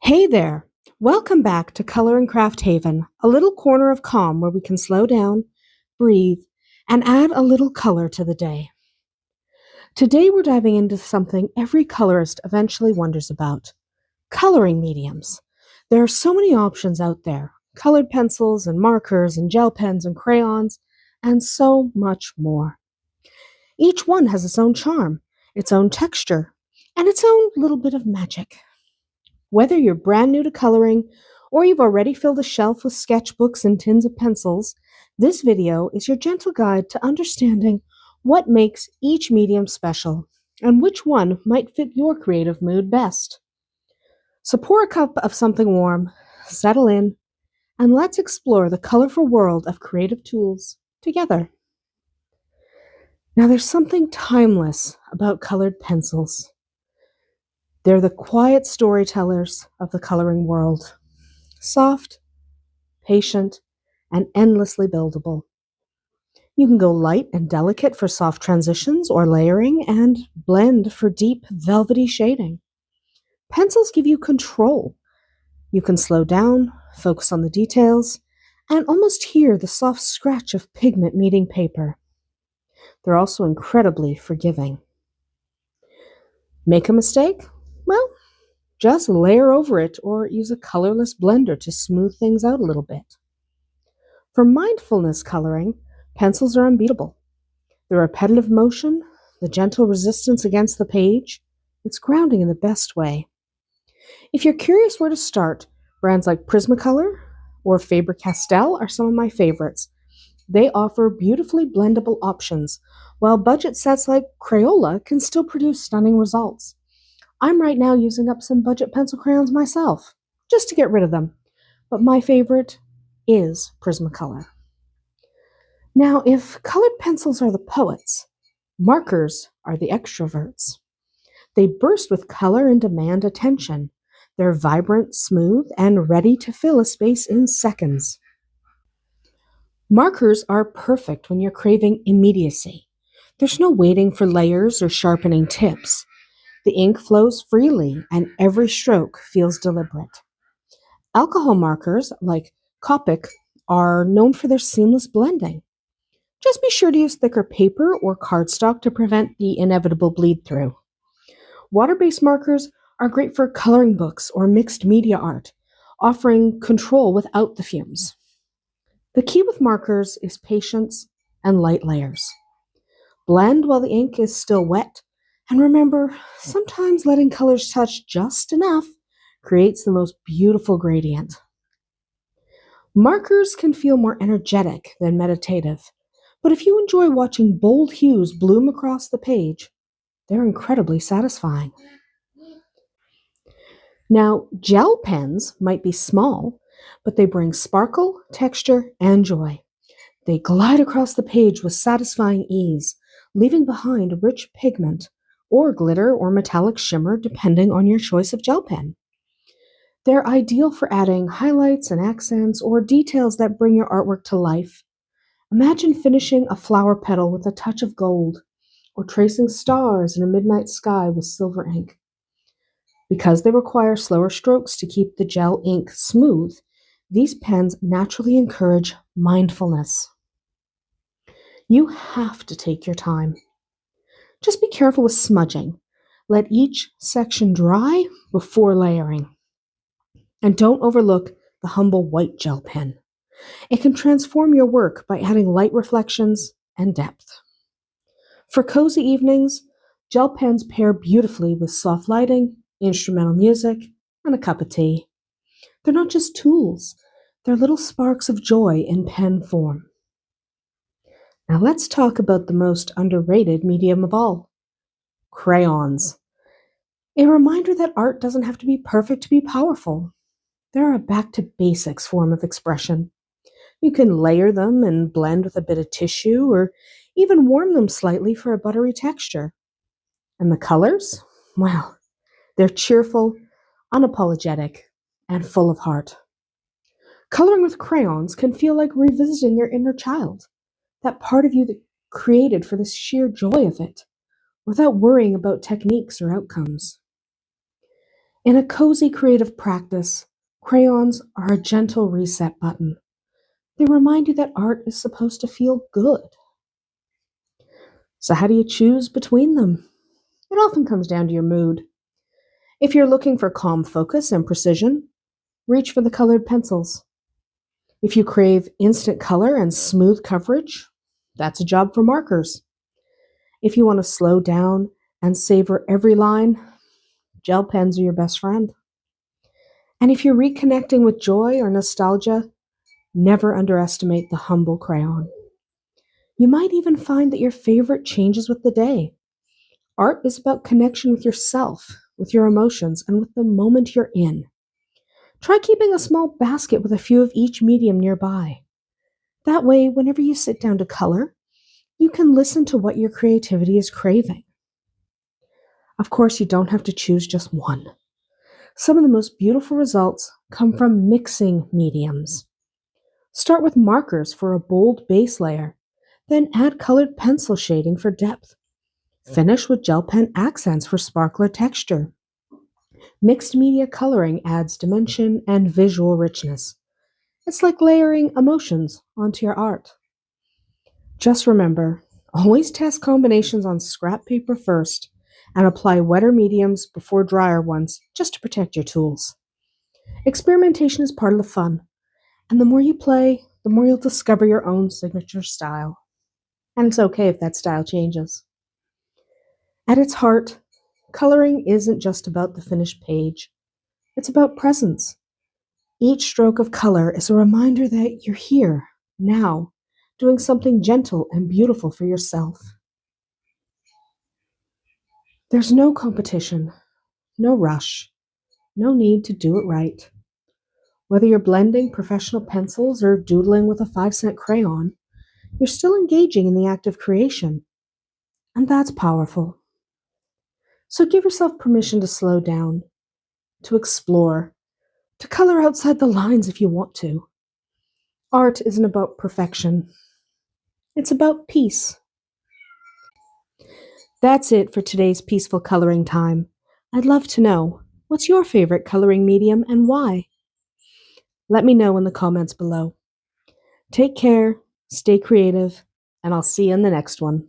Hey there! Welcome back to Color and Craft Haven, a little corner of calm where we can slow down, breathe, and add a little color to the day. Today we're diving into something every colorist eventually wonders about: coloring mediums. There are so many options out there: colored pencils and markers and gel pens and crayons, and so much more. Each one has its own charm, its own texture, and its own little bit of magic. Whether you're brand new to coloring or you've already filled a shelf with sketchbooks and tins of pencils, this video is your gentle guide to understanding what makes each medium special and which one might fit your creative mood best. So pour a cup of something warm, settle in, and let's explore the colorful world of creative tools together. Now, there's something timeless about colored pencils. They're the quiet storytellers of the coloring world. Soft, patient, and endlessly buildable. You can go light and delicate for soft transitions or layering, and blend for deep, velvety shading. Pencils give you control. You can slow down, focus on the details, and almost hear the soft scratch of pigment meeting paper. They're also incredibly forgiving. Make a mistake? Well, just layer over it or use a colorless blender to smooth things out a little bit. For mindfulness coloring, pencils are unbeatable. The repetitive motion, the gentle resistance against the page, it's grounding in the best way. If you're curious where to start, brands like Prismacolor or Faber-Castell are some of my favorites. They offer beautifully blendable options, while budget sets like Crayola can still produce stunning results. I'm right now using up some budget pencil crayons myself, just to get rid of them, but my favorite is Prismacolor. Now, if colored pencils are the poets, markers are the extroverts. They burst with color and demand attention. They're vibrant, smooth, and ready to fill a space in seconds. Markers are perfect when you're craving immediacy. There's no waiting for layers or sharpening tips. The ink flows freely, and every stroke feels deliberate. Alcohol markers, like Copic, are known for their seamless blending. Just be sure to use thicker paper or cardstock to prevent the inevitable bleed-through. Water-based markers are great for coloring books or mixed media art, offering control without the fumes. The key with markers is patience and light layers. Blend while the ink is still wet, and remember, sometimes letting colors touch just enough creates the most beautiful gradient. Markers can feel more energetic than meditative, but if you enjoy watching bold hues bloom across the page, they're incredibly satisfying. Now, gel pens might be small, but they bring sparkle, texture, and joy. They glide across the page with satisfying ease, leaving behind rich pigment or glitter or metallic shimmer depending on your choice of gel pen. They're ideal for adding highlights and accents or details that bring your artwork to life. Imagine finishing a flower petal with a touch of gold, or tracing stars in a midnight sky with silver ink. Because they require slower strokes to keep the gel ink smooth, these pens naturally encourage mindfulness. You have to take your time. Just be careful with smudging. Let each section dry before layering. And don't overlook the humble white gel pen. It can transform your work by adding light reflections and depth. For cozy evenings, gel pens pair beautifully with soft lighting, instrumental music, and a cup of tea. They're not just tools, they're little sparks of joy in pen form. Now let's talk about the most underrated medium of all: crayons. A reminder that art doesn't have to be perfect to be powerful. They're a back to basics form of expression. You can layer them and blend with a bit of tissue, or even warm them slightly for a buttery texture. And the colors? Well, they're cheerful, unapologetic, and full of heart. Coloring with crayons can feel like revisiting your inner child, that part of you that created for the sheer joy of it, without worrying about techniques or outcomes. In a cozy creative practice, crayons are a gentle reset button. They remind you that art is supposed to feel good. So, how do you choose between them? It often comes down to your mood. If you're looking for calm focus and precision, reach for the colored pencils. If you crave instant color and smooth coverage, that's a job for markers. If you want to slow down and savor every line, gel pens are your best friend. And if you're reconnecting with joy or nostalgia, never underestimate the humble crayon. You might even find that your favorite changes with the day. Art is about connection with yourself, with your emotions, and with the moment you're in. Try keeping a small basket with a few of each medium nearby. That way, whenever you sit down to color, you can listen to what your creativity is craving. Of course, you don't have to choose just one. Some of the most beautiful results come from mixing mediums. Start with markers for a bold base layer, then add colored pencil shading for depth. Finish with gel pen accents for sparkler texture. Mixed media coloring adds dimension and visual richness. It's like layering emotions onto your art. Just remember, always test combinations on scrap paper first and apply wetter mediums before drier ones just to protect your tools. Experimentation is part of the fun, and the more you play, the more you'll discover your own signature style. And it's okay if that style changes. At its heart, coloring isn't just about the finished page, it's about presence. Each stroke of color is a reminder that you're here, now, doing something gentle and beautiful for yourself. There's no competition, no rush, no need to do it right. Whether you're blending professional pencils or doodling with a 5-cent crayon, you're still engaging in the act of creation. And that's powerful. So give yourself permission to slow down, to explore, to color outside the lines if you want to. Art isn't about perfection, it's about peace. That's it for today's peaceful coloring time. I'd love to know, what's your favorite coloring medium and why? Let me know in the comments below. Take care, stay creative, and I'll see you in the next one.